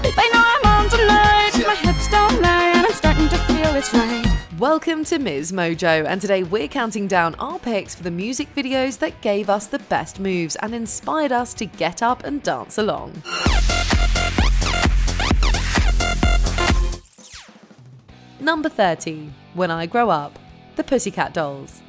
They know I'm on tonight. My hips don't lie and I'm starting to feel it's right. Welcome to MsMojo, and today we're counting down our picks for the music videos that gave us the best moves and inspired us to get up and dance along. Number 30. When I Grow Up, the Pussycat Dolls.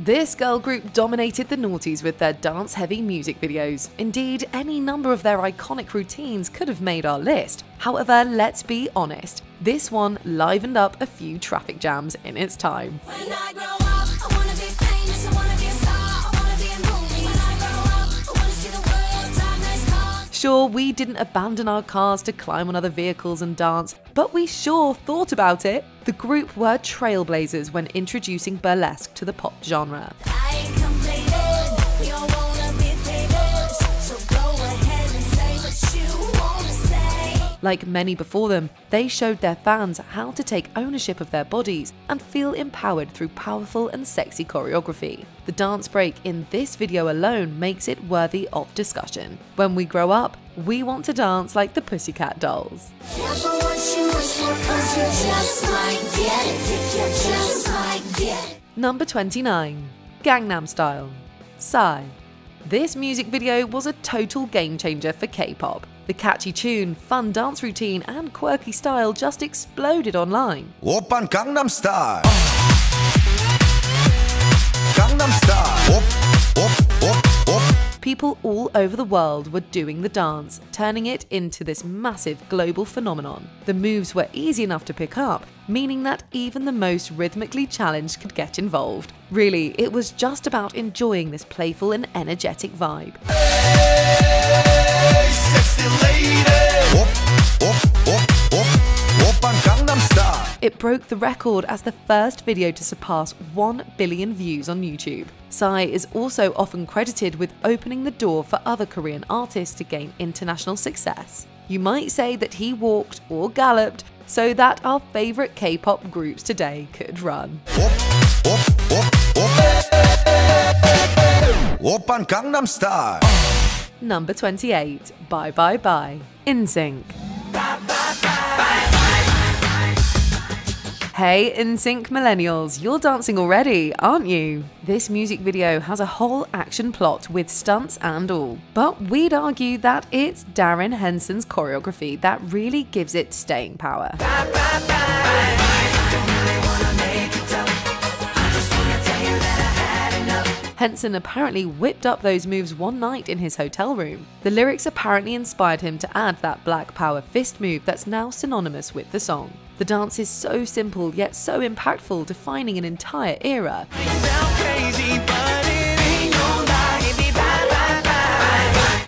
This girl group dominated the noughties with their dance-heavy music videos. Indeed, any number of their iconic routines could have made our list. However, let's be honest, this one livened up a few traffic jams in its time. When I grow up, I wanna be famous, I wanna be a star, I wanna be in movies. When I grow up, I wanna see the world, drive nice cars. Sure, we didn't abandon our cars to climb on other vehicles and dance, but we sure thought about it. The group were trailblazers when introducing burlesque to the pop genre. I ain't completed, you wanna be famous, so go ahead and say what you wanna say. Like many before them, they showed their fans how to take ownership of their bodies and feel empowered through powerful and sexy choreography. The dance break in this video alone makes it worthy of discussion. When we grow up, we want to dance like the Pussycat Dolls. Careful what you wish for, 'cause you just might get it, if you just might get it. Number 29. Gangnam Style, Psy. This music video was a total game changer for K-pop. The catchy tune, fun dance routine and quirky style just exploded online. Oppan Gangnam Style. Gangnam Style. Op. People all over the world were doing the dance, turning it into this massive global phenomenon. The moves were easy enough to pick up, meaning that even the most rhythmically challenged could get involved. Really, it was just about enjoying this playful and energetic vibe. Hey, sexy lady. Oppan Gangnam Style. It broke the record as the first video to surpass 1 billion views on YouTube. Psy is also often credited with opening the door for other Korean artists to gain international success. You might say that he walked or galloped so that our favourite K-pop groups today could run. Oppan Gangnam Style. Number 28. Bye Bye Bye, NSYNC. Hey NSYNC millennials, you're dancing already, aren't you? This music video has a whole action plot with stunts and all, but we'd argue that it's Darren Henson's choreography that really gives it staying power. Henson apparently whipped up those moves one night in his hotel room. The lyrics apparently inspired him to add that Black Power fist move that's now synonymous with the song. The dance is so simple yet so impactful, defining an entire era.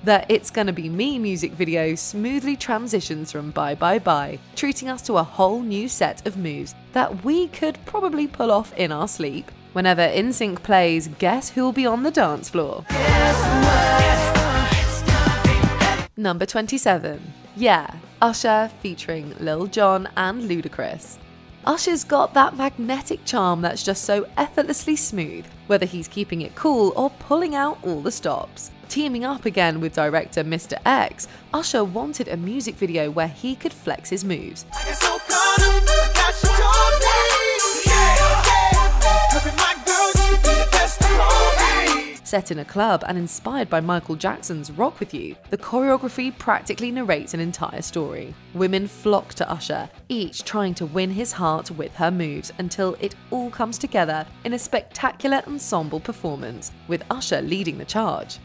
The It's Gonna Be Me music video smoothly transitions from Bye Bye Bye, treating us to a whole new set of moves that we could probably pull off in our sleep. Whenever NSYNC plays, guess who'll be on the dance floor? Number 27. Yeah, Usha featuring Lil Jon and Ludacris. Usher's got that magnetic charm that's just so effortlessly smooth, whether he's keeping it cool or pulling out all the stops. Teaming up again with director Mr. X, Usher wanted a music video where he could flex his moves. Set in a club and inspired by Michael Jackson's Rock With You, the choreography practically narrates an entire story. Women flock to Usher, each trying to win his heart with her moves until it all comes together in a spectacular ensemble performance, with Usher leading the charge.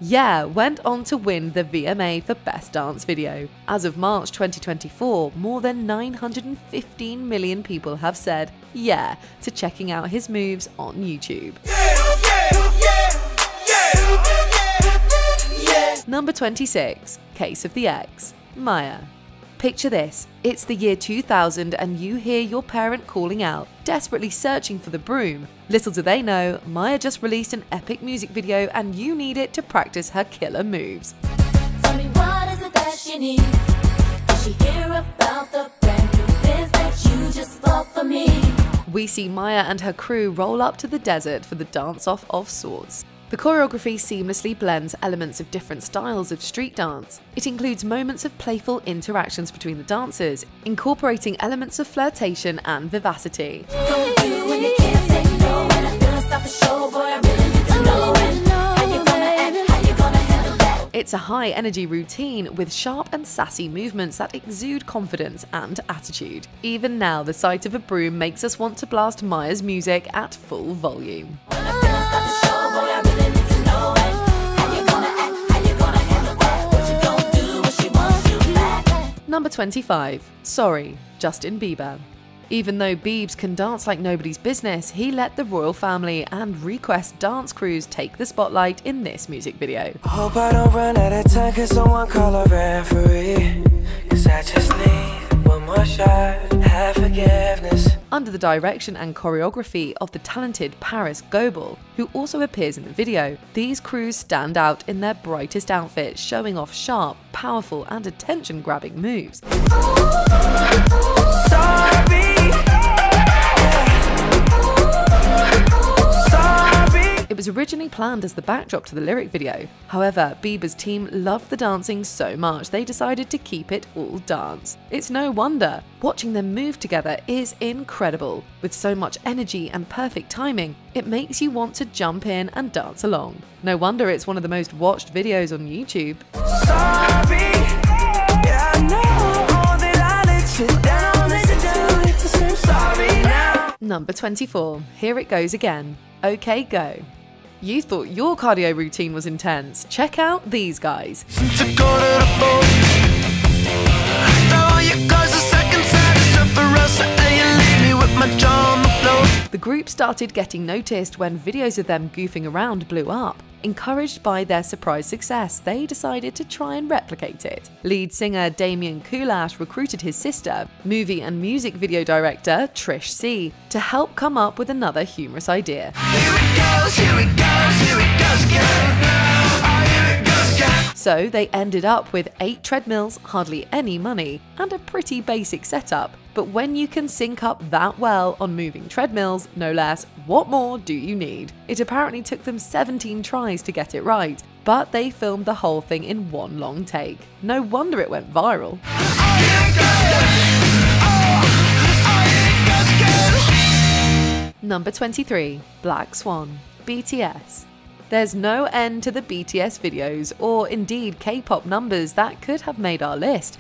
Yeah went on to win the VMA for Best Dance Video. As of March 2024, more than 915 million people have said yeah to checking out his moves on YouTube. Number 26. Case of the Ex, Maya. Picture this, it's the year 2000 and you hear your parent calling out, desperately searching for the broom. Little do they know, Maya just released an epic music video and you need it to practice her killer moves. Tell me what is it that she needs? Did she hear about the brand new biz that you just bought for me? We see Maya and her crew roll up to the desert for the dance-off of sorts. The choreography seamlessly blends elements of different styles of street dance. It includes moments of playful interactions between the dancers, incorporating elements of flirtation and vivacity. Don't do when you can't say no. When I feel I stop the show, boy, I really need to know it. How you gonna act? How you gonna handle that? It's a high-energy routine with sharp and sassy movements that exude confidence and attitude. Even now, the sight of a broom makes us want to blast Maya's music at full volume. When I feel I stop the show, boy, I really need to know it. How you gonna act? How you gonna handle that? What you gonna do when she wants you back? Number 25. Sorry, Justin Bieber. Even though Biebs can dance like nobody's business, he let the royal family and Request dance crews take the spotlight in this music video. Hope I don't run out of time, cause someone call a referee. Cause I just need one more shot, have forgiveness. Under the direction and choreography of the talented Paris Goebel, who also appears in the video, these crews stand out in their brightest outfits, showing off sharp, powerful and attention-grabbing moves. It was originally planned as the backdrop to the lyric video. However, Bieber's team loved the dancing so much they decided to keep it all dance. It's no wonder. Watching them move together is incredible. With so much energy and perfect timing, it makes you want to jump in and dance along. No wonder it's one of the most watched videos on YouTube. Sorry, yeah, I know that I let you down, sorry now. Number 24. Here it goes again. Okay, go. You thought your cardio routine was intense. Check out these guys. The group started getting noticed when videos of them goofing around blew up. Encouraged by their surprise success, they decided to try and replicate it. Lead singer Damien Kulash recruited his sister, movie and music video director Trish C, to help come up with another humorous idea. So they ended up with 8 treadmills, hardly any money, and a pretty basic setup. But when you can sync up that well on moving treadmills, no less, what more do you need? It apparently took them 17 tries to get it right, but they filmed the whole thing in one long take. No wonder it went viral. Number 23. Black Swan, BTS. There's no end to the BTS videos, or indeed K-pop numbers that could have made our list.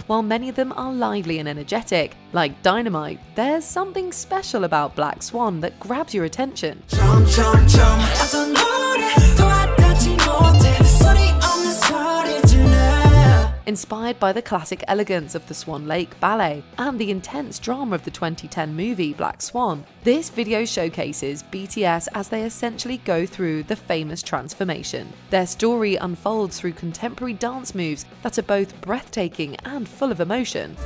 While many of them are lively and energetic, like Dynamite, there's something special about Black Swan that grabs your attention. Inspired by the classic elegance of the Swan Lake Ballet and the intense drama of the 2010 movie Black Swan, this video showcases BTS as they essentially go through the famous transformation. Their story unfolds through contemporary dance moves that are both breathtaking and full of emotion.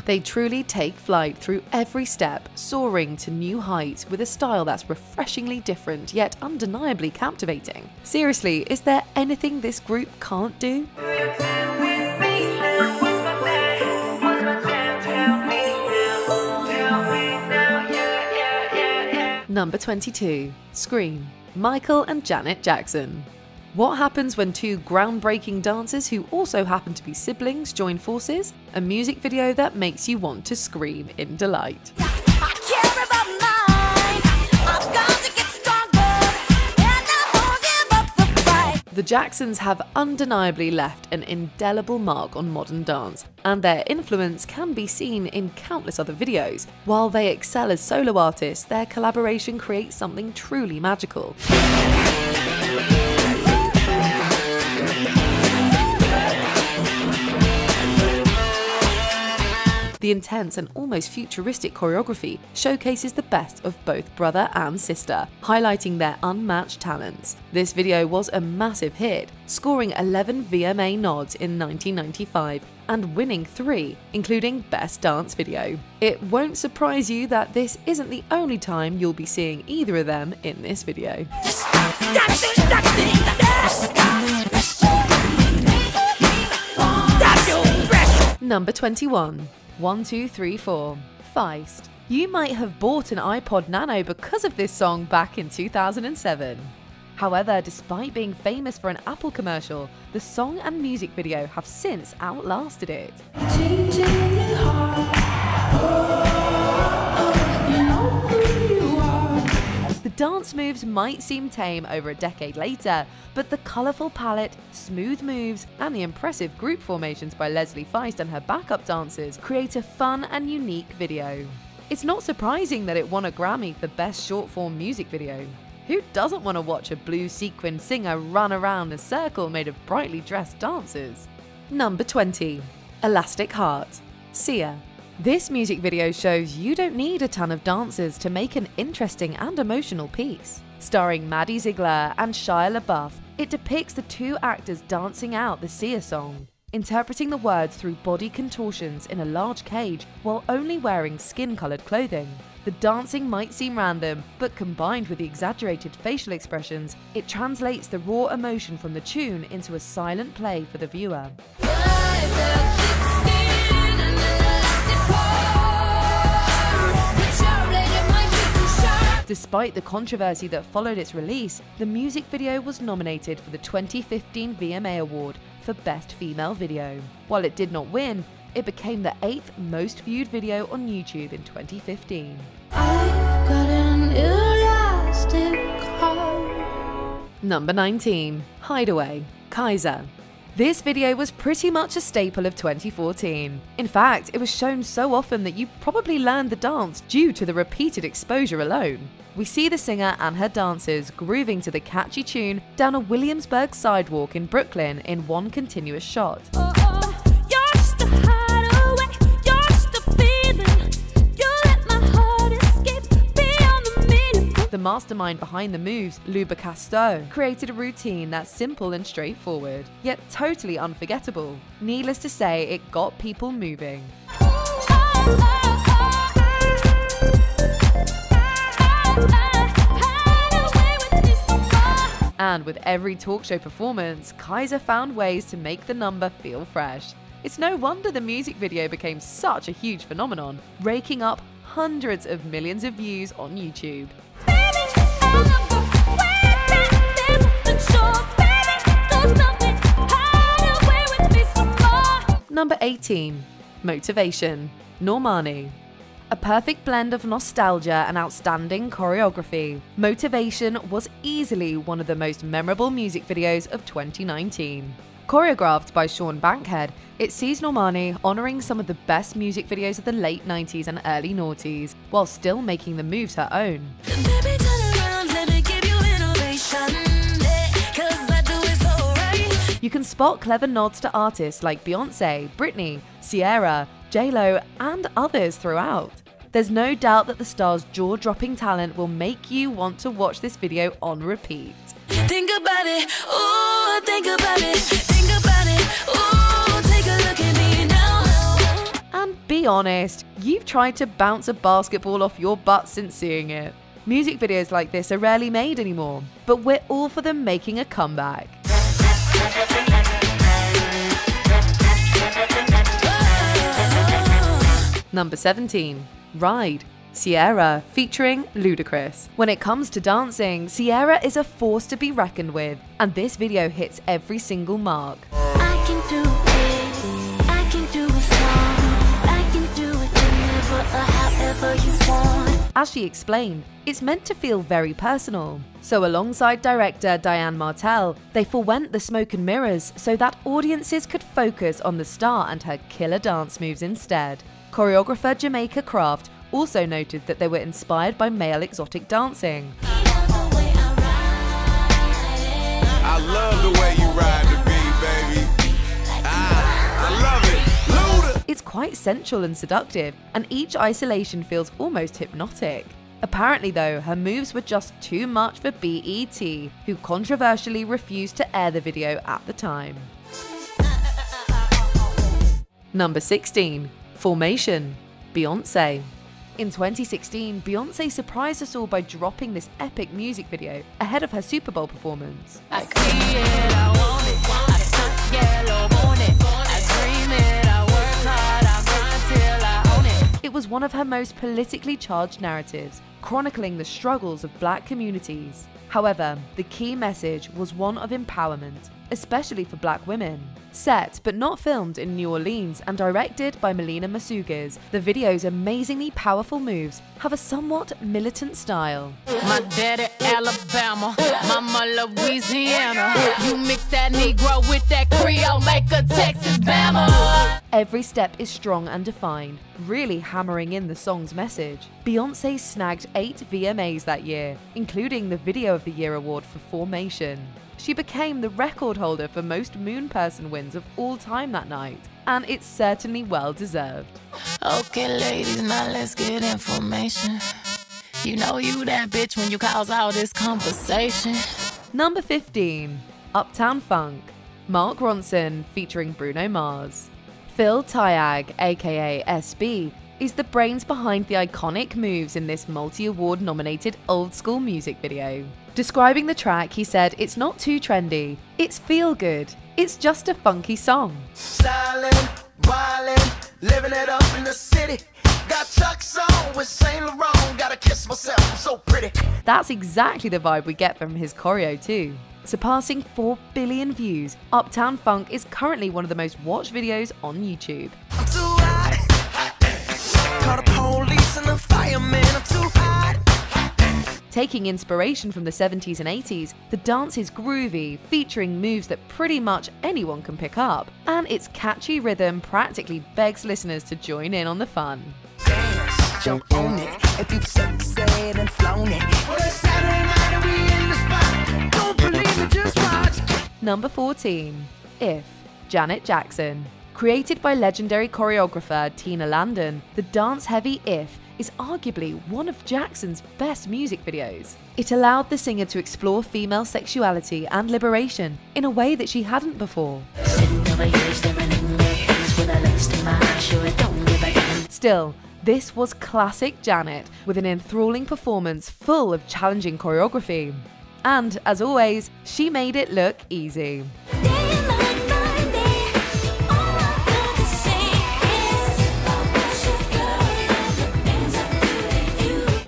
They truly take flight through every step, soaring to new heights with a style that's refreshingly different yet undeniably captivating. Seriously, is there anything this group can't do? Number 22. Scream, Michael and Janet Jackson. What happens when two groundbreaking dancers who also happen to be siblings join forces? A music video that makes you want to scream in delight. The Jacksons have undeniably left an indelible mark on modern dance, and their influence can be seen in countless other videos. While they excel as solo artists, their collaboration creates something truly magical. The intense and almost futuristic choreography showcases the best of both brother and sister, highlighting their unmatched talents. This video was a massive hit, scoring 11 VMA nods in 1995 and winning 3, including Best Dance Video. It won't surprise you that this isn't the only time you'll be seeing either of them in this video. Number 21. 1, 2, 3, 4. Feist. You might have bought an iPod Nano because of this song back in 2007. However, despite being famous for an Apple commercial, the song and music video have since outlasted it. The dance moves might seem tame over a decade later, but the colourful palette, smooth moves, and the impressive group formations by Leslie Feist and her backup dancers create a fun and unique video. It's not surprising that it won a Grammy for Best Short-Form Music Video. Who doesn't want to watch a blue sequin singer run around a circle made of brightly dressed dancers? Number 20. Elastic Heart. Sia. This music video shows you don't need a ton of dancers to make an interesting and emotional piece. Starring Maddie Ziegler and Shia LaBeouf, it depicts the two actors dancing out the Sia song, interpreting the words through body contortions in a large cage while only wearing skin-colored clothing. The dancing might seem random, but combined with the exaggerated facial expressions, it translates the raw emotion from the tune into a silent play for the viewer. Despite the controversy that followed its release, the music video was nominated for the 2015 VMA Award for Best Female Video. While it did not win, it became the 8th most viewed video on YouTube in 2015. Number 19. Hideway Kaiser. This video was pretty much a staple of 2014. In fact, it was shown so often that you probably learned the dance due to the repeated exposure alone. We see the singer and her dancers grooving to the catchy tune down a Williamsburg sidewalk in Brooklyn in one continuous shot. The mastermind behind the moves, Luba Casto, created a routine that's simple and straightforward, yet totally unforgettable. Needless to say, it got people moving. And with every talk show performance, Kaiser found ways to make the number feel fresh. It's no wonder the music video became such a huge phenomenon, raking up hundreds of millions of views on YouTube. Number 18. Motivation. Normani. A perfect blend of nostalgia and outstanding choreography, Motivation was easily one of the most memorable music videos of 2019. Choreographed by Swan Bankhead, it sees Normani honouring some of the best music videos of the late 90s and early noughties, while still making the moves her own. Baby, turn around, let me give you innovation, yeah, 'cause I do it so right. You can spot clever nods to artists like Beyonce, Britney, Ciara, J-Lo, and others throughout. There's no doubt that the star's jaw-dropping talent will make you want to watch this video on repeat. Think about it, ooh, think about it, think about it, ooh, take a look at me now. And be honest, you've tried to bounce a basketball off your butt since seeing it. Music videos like this are rarely made anymore, but we're all for them making a comeback. Number 17. Ride. Ciara featuring Ludacris. When it comes to dancing, Ciara is a force to be reckoned with, and this video hits every single mark. I can do it, I can do it wrong, I can do it whenever or however you want. As she explained, it's meant to feel very personal. So alongside director Diane Martel, they forewent the smoke and mirrors so that audiences could focus on the star and her killer dance moves instead. Choreographer Jamaica Craft also noted that they were inspired by male exotic dancing. I love the way you ride the beat, baby. I love it. Luda. It's quite sensual and seductive, and each isolation feels almost hypnotic. Apparently though, her moves were just too much for BET, who controversially refused to air the video at the time. Number 16. Formation. Beyoncé. In 2016, Beyoncé surprised us all by dropping this epic music video ahead of her Super Bowl performance. I see it, I want it. I stunt yellow, want it. I dream it, I work hard, I grind till I own it. It was one of her most politically charged narratives, chronicling the struggles of black communities. However, the key message was one of empowerment, especially for black women. Set but not filmed in New Orleans and directed by Melina Masugas, the video's amazingly powerful moves have a somewhat militant style. My daddy Alabama, mama Louisiana. You mix that Negro with that Creole, make a Texas Bama. Every step is strong and defined, really hammering in the song's message. Beyoncé snagged 8 VMAs that year, including the Video of the Year award for Formation. She became the record holder for most Moon Person wins of all time that night, and it's certainly well deserved. Okay, ladies, now let's get information. You know you that bitch when you cause all this conversation. Number 15. Uptown Funk. Mark Ronson featuring Bruno Mars. Phil Tyag, aka SB, is the brains behind the iconic moves in this multi-award nominated old school music video. Describing the track, he said, "It's not too trendy, it's feel good, it's just a funky song." Stylin', wildin', living it up in the city. Got Chuck's on with Saint Laurent, gotta kiss myself, I'm so pretty. That's exactly the vibe we get from his choreo too. Surpassing 4 billion views, Uptown Funk is currently one of the most watched videos on YouTube. I'm too hot. Call the police and the fireman, I'm too hot. Taking inspiration from the 70s and 80s, the dance is groovy, featuring moves that pretty much anyone can pick up, and its catchy rhythm practically begs listeners to join in on the fun. Dance, jump on it, if you've succeeded and flown it. Well, it's Saturday night and we in the spot. Don't believe it, just watch. Number 14. If. Janet Jackson. Created by legendary choreographer Tina Landon, the dance-heavy If is arguably one of Jackson's best music videos. It allowed the singer to explore female sexuality and liberation in a way that she hadn't before. Still, this was classic Janet, with an enthralling performance full of challenging choreography. And, as always, she made it look easy.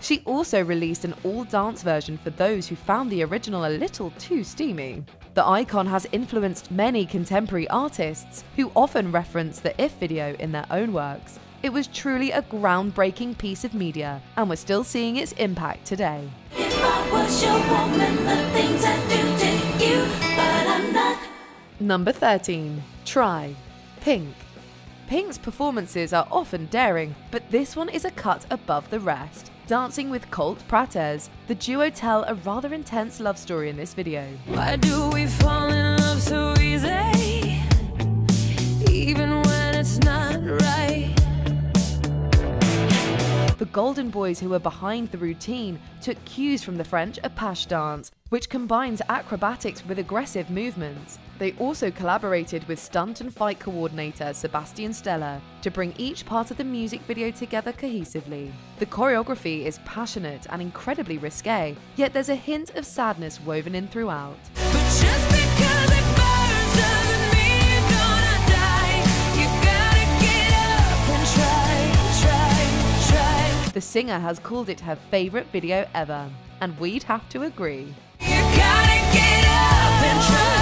She also released an all-dance version for those who found the original a little too steamy. The icon has influenced many contemporary artists who often reference the If video in their own works. It was truly a groundbreaking piece of media, and we're still seeing its impact today. If I was your woman, the things I do to you, but I'm not. Number 13. Try. Pink. Pink's performances are often daring, but this one is a cut above the rest. Dancing with Colt Prates, the duo tell a rather intense love story in this video. Why do we fall in love so easy, even when it's not right? The Golden Boys, who were behind the routine, took cues from the French Apache dance, which combines acrobatics with aggressive movements. They also collaborated with stunt and fight coordinator Sebastian Steller to bring each part of the music video together cohesively. The choreography is passionate and incredibly risque, yet there's a hint of sadness woven in throughout. But just because it burns doesn't mean you're gonna die. You gotta get up and try. The singer has called it her favorite video ever, and we'd have to agree. You gotta get up and try.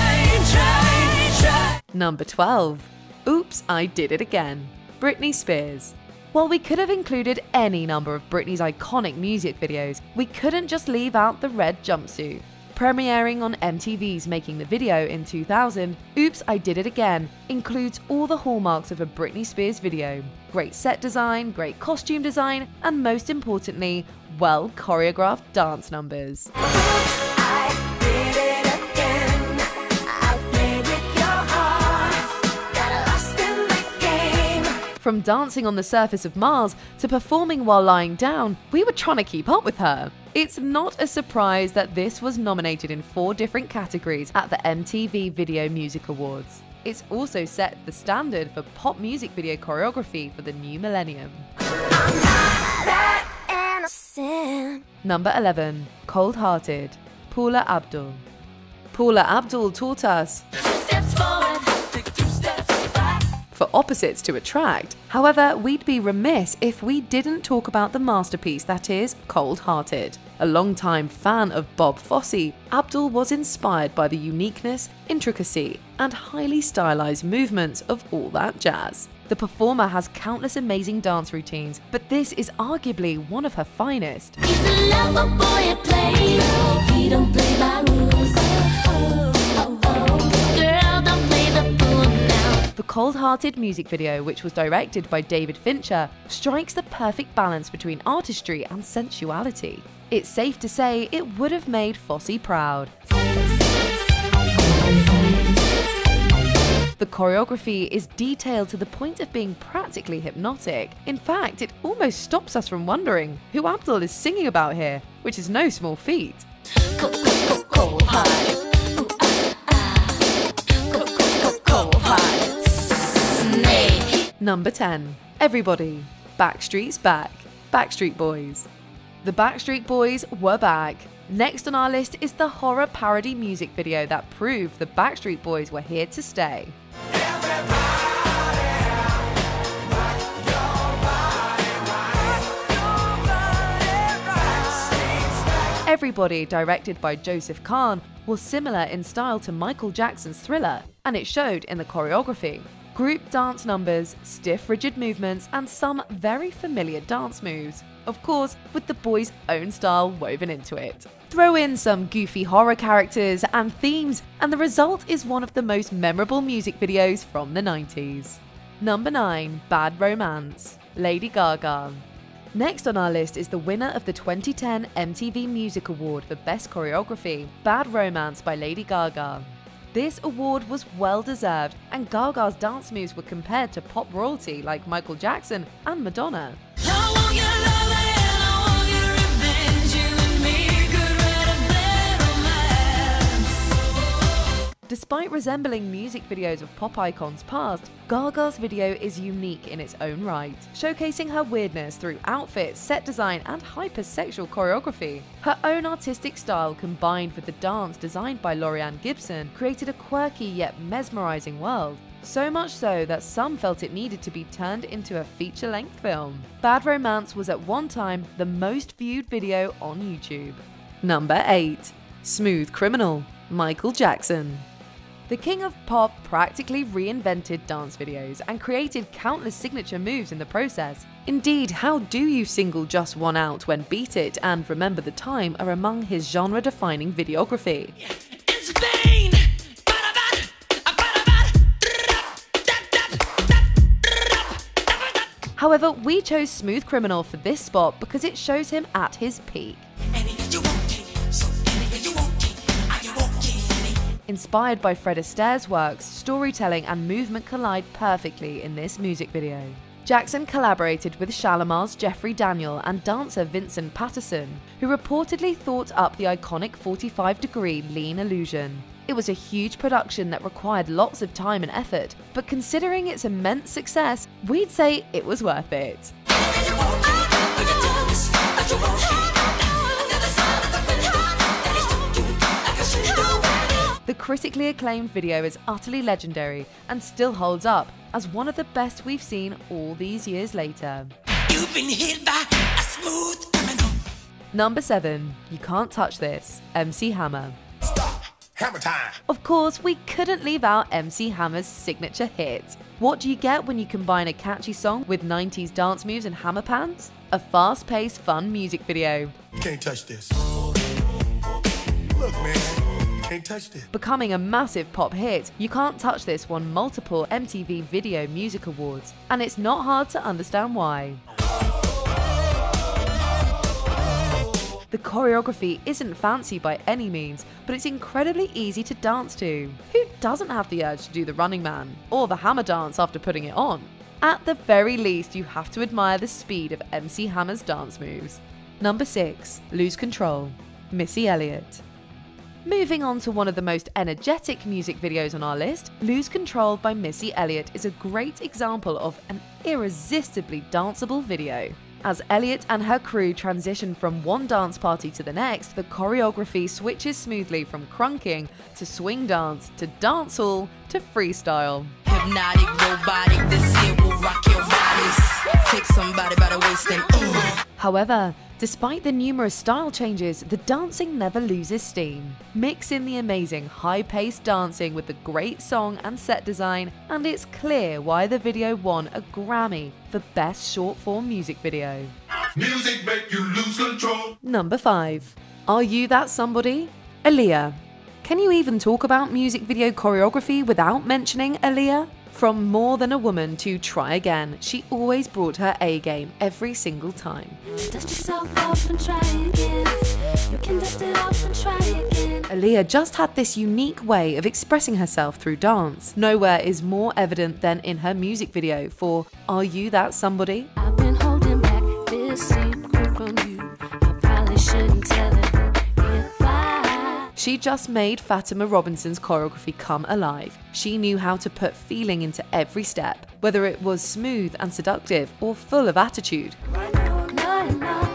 Number 12. Oops, I Did It Again. Britney Spears. While we could have included any number of Britney's iconic music videos, we couldn't just leave out the red jumpsuit. Premiering on MTV's Making the Video in 2000, Oops, I Did It Again includes all the hallmarks of a Britney Spears video. Great set design, great costume design, and most importantly, well choreographed dance numbers. From dancing on the surface of Mars to performing while lying down, we were trying to keep up with her. It's not a surprise that this was nominated in 4 different categories at the MTV Video Music Awards. It's also set the standard for pop music video choreography for the new millennium. Number 11. Coldhearted, Paula Abdul. Paula Abdul taught us for opposites to attract. However, we'd be remiss if we didn't talk about the masterpiece that is Coldhearted. A longtime fan of Bob Fosse, Abdul was inspired by the uniqueness, intricacy, and highly stylized movements of all that jazz. The performer has countless amazing dance routines, but this is arguably one of her finest. He's a lover boy at play. He don't play by rules. Girl, don't play the fool now. The Coldhearted music video, which was directed by David Fincher, strikes the perfect balance between artistry and sensuality. It's safe to say it would have made Fosse proud. The choreography is detailed to the point of being practically hypnotic. In fact, it almost stops us from wondering who Abdul is singing about here, which is no small feat. Number 10. Everybody. Backstreet's back. Backstreet Boys. The Backstreet Boys were back. Next on our list is the horror parody music video that proved the Backstreet Boys were here to stay. Everybody, directed by Joseph Kahn, was similar in style to Michael Jackson's Thriller, and it showed in the choreography. Group dance numbers, stiff rigid movements, and some very familiar dance moves. Of course, with the boys' own style woven into it. Throw in some goofy horror characters and themes, and the result is one of the most memorable music videos from the 90s. Number 9. Bad Romance, Lady Gaga. Next on our list is the winner of the 2010 MTV Music Award for Best Choreography, Bad Romance by Lady Gaga. This award was well deserved, and Gaga's dance moves were compared to pop royalty like Michael Jackson and Madonna. Despite resembling music videos of pop icons past, Gaga's video is unique in its own right, showcasing her weirdness through outfits, set design, and hypersexual choreography. Her own artistic style combined with the dance designed by Laurieann Gibson created a quirky yet mesmerizing world. So much so that some felt it needed to be turned into a feature-length film. Bad Romance was at one time the most viewed video on YouTube. Number 8. Smooth Criminal, Michael Jackson. The king of pop practically reinvented dance videos and created countless signature moves in the process. Indeed, how do you single just one out when Beat It and Remember the Time are among his genre-defining videography? It's vain. However, we chose Smooth Criminal for this spot because it shows him at his peak. Inspired by Fred Astaire's works, storytelling and movement collide perfectly in this music video. Jackson collaborated with Shalimar's Jeffrey Daniel and dancer Vincent Patterson, who reportedly thought up the iconic 45-degree lean illusion. It was a huge production that required lots of time and effort, but considering its immense success, we'd say it was worth it. The critically acclaimed video is utterly legendary and still holds up as one of the best we've seen all these years later. You've been hit by a smooth criminal. Number 7. You Can't Touch This, MC Hammer. Stop. Hammer time. Of course, we couldn't leave out MC Hammer's signature hit. What do you get when you combine a catchy song with 90s dance moves and hammer pans? A fast-paced, fun music video. You can't touch this. Look, man. Can't touch this. Becoming a massive pop hit, You Can't Touch This won multiple MTV Video Music Awards, and it's not hard to understand why. The choreography isn't fancy by any means, but it's incredibly easy to dance to. Who doesn't have the urge to do the Running Man or the hammer dance after putting it on? At the very least, you have to admire the speed of MC Hammer's dance moves. Number 6. Lose Control, Missy Elliott. Moving on to one of the most energetic music videos on our list, Lose Control by Missy Elliott is a great example of an irresistibly danceable video. As Elliott and her crew transition from one dance party to the next, the choreography switches smoothly from crunking to swing dance to dancehall to freestyle. Hypnotic, robotic, this here will rock your bodies. Take somebody by the waist and However, despite the numerous style changes, the dancing never loses steam. Mix in the amazing high-paced dancing with the great song and set design, and it's clear why the video won a Grammy for Best Short-Form Music Video. Music make you lose control. Number 5. Are You That Somebody? Aaliyah. Can you even talk about music video choreography without mentioning Aaliyah? From More Than a Woman to Try Again, she always brought her A game every single time. Dust yourself off and try again. You can dust it off and try again. Aaliyah just had this unique way of expressing herself through dance. Nowhere is more evident than in her music video for Are You That Somebody? I've been holding back this secret from you. I probably shouldn't tell it if I... She just made Fatima Robinson's choreography come alive. She knew how to put feeling into every step, whether it was smooth and seductive or full of attitude. Right now, I'm not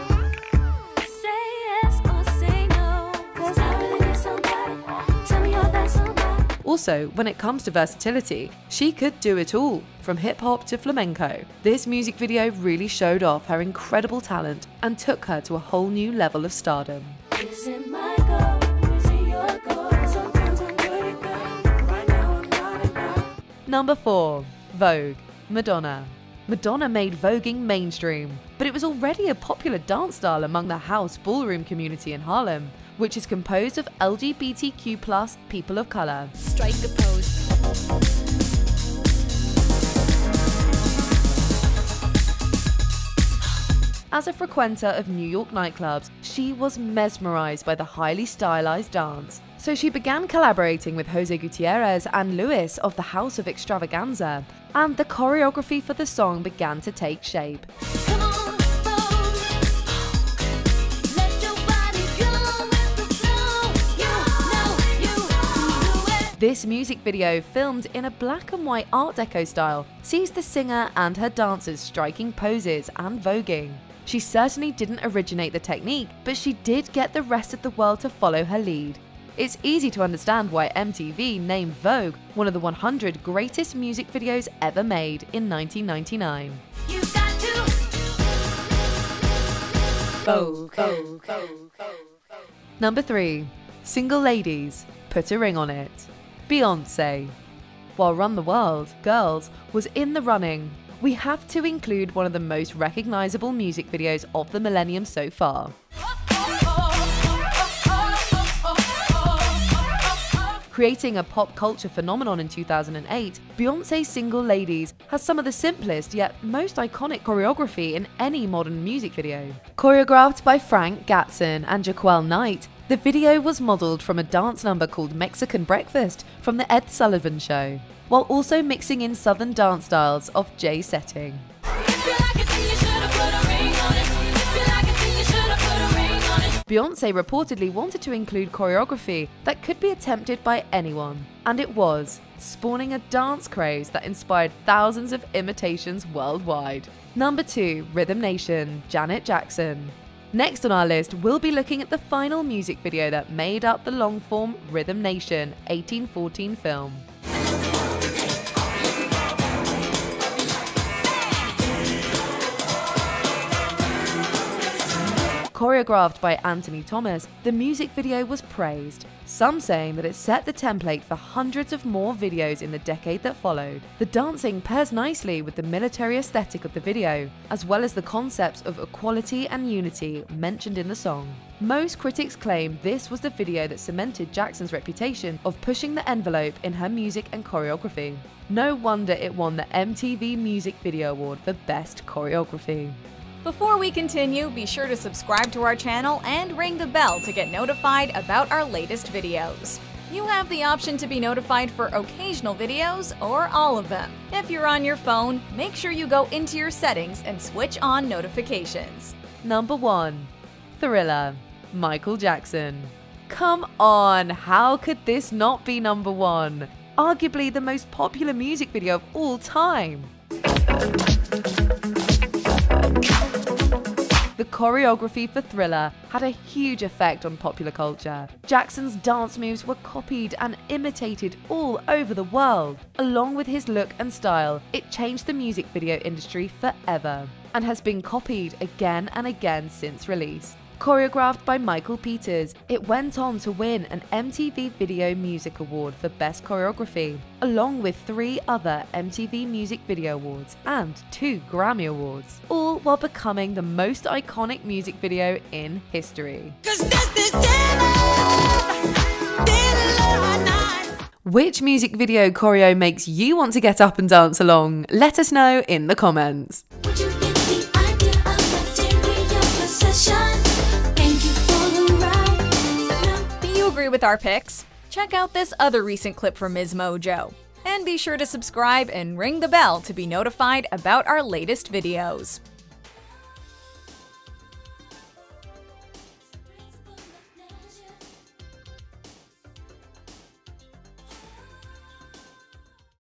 say yes or say no. 'Cause I really need somebody. Tell me you're that somebody. Also, when it comes to versatility, she could do it all, from hip-hop to flamenco. This music video really showed off her incredible talent and took her to a whole new level of stardom. Is it my goal? Is it your goal? Sometimes I'm good at good. Right now, I'm not enough. Number 4. Vogue, Madonna. Madonna made voguing mainstream, but it was already a popular dance style among the house ballroom community in Harlem, which is composed of LGBTQ+ people of color. Strike a pose. As a frequenter of New York nightclubs, she was mesmerized by the highly stylized dance. So she began collaborating with Jose Gutierrez and Luis of the House of Extravaganza, and the choreography for the song began to take shape. Come on, Vogue. Let your body go with the flow. You know it. This music video, filmed in a black and white Art Deco style, sees the singer and her dancers striking poses and voguing. She certainly didn't originate the technique, but she did get the rest of the world to follow her lead. It's easy to understand why MTV named Vogue one of the 100 greatest music videos ever made in 1999. You got to Vogue. Number 3. Single Ladies, Put a Ring on It, Beyonce. While Run the World, Girls was in the running, we have to include one of the most recognizable music videos of the millennium so far. Creating a pop culture phenomenon in 2008, Beyonce's Single Ladies has some of the simplest yet most iconic choreography in any modern music video. Choreographed by Frank Gatson and Jaquel Knight, the video was modeled from a dance number called Mexican Breakfast from The Ed Sullivan Show, while also mixing in southern dance styles of Jay setting. Beyonce reportedly wanted to include choreography that could be attempted by anyone, and it was, spawning a dance craze that inspired thousands of imitations worldwide. Number 2. Rhythm Nation, Janet Jackson. Next on our list, we'll be looking at the final music video that made up the long-form Rhythm Nation 1814 film. Choreographed by Anthony Thomas, the music video was praised, some saying that it set the template for hundreds of more videos in the decade that followed. The dancing pairs nicely with the military aesthetic of the video, as well as the concepts of equality and unity mentioned in the song. Most critics claim this was the video that cemented Jackson's reputation of pushing the envelope in her music and choreography. No wonder it won the MTV Music Video Award for Best Choreography. Before we continue, be sure to subscribe to our channel and ring the bell to get notified about our latest videos. You have the option to be notified for occasional videos or all of them. If you're on your phone, make sure you go into your settings and switch on notifications. Number 1. Thriller, Michael Jackson. Come on, how could this not be number 1? Arguably the most popular music video of all time. The choreography for Thriller had a huge effect on popular culture. Jackson's dance moves were copied and imitated all over the world. Along with his look and style, it changed the music video industry forever and has been copied again and again since release. Choreographed by Michael Peters, it went on to win an MTV Video Music Award for Best Choreography, along with 3 other MTV Music Video Awards and 2 Grammy Awards, all while becoming the most iconic music video in history. Which music video choreo makes you want to get up and dance along? Let us know in the comments. Would you get the idea of material possession? Thank you for the ride. Do you agree with our picks? Check out this other recent clip from MsMojo. And be sure to subscribe and ring the bell to be notified about our latest videos.